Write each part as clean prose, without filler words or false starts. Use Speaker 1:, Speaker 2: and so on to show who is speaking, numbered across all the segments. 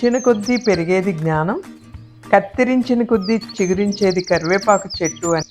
Speaker 1: పెంచిన కొద్దీ పెరిగేది జ్ఞానం, కత్తిరించిన కొద్దీ చిగురించేది కరివేపాకు చెట్టు అని.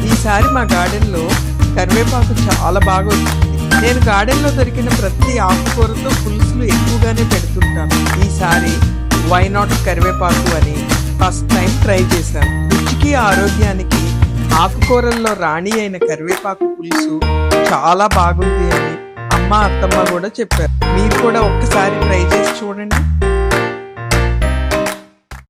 Speaker 1: ఈసారి మా గార్డెన్లో కరివేపాకు చాలా బాగా వచ్చింది. నేను గార్డెన్లో దొరికిన ప్రతి ఆకుకూరతో పులుసులు ఎక్కువగానే పెడుతుంటాను. ఈసారి వై నాట్ కరివేపాకు అని ఫస్ట్ టైం ట్రై చేశాను. రుచికి ఆరోగ్యానికి ఆకుకూరల్లో రాణి అయిన కరివేపాకు పులుసు చాలా బాగుంది అని అమ్మ అత్తమ్మ కూడా చెప్పారు. మీరు కూడా ఒక్కసారి ట్రై చేసి చూడండి.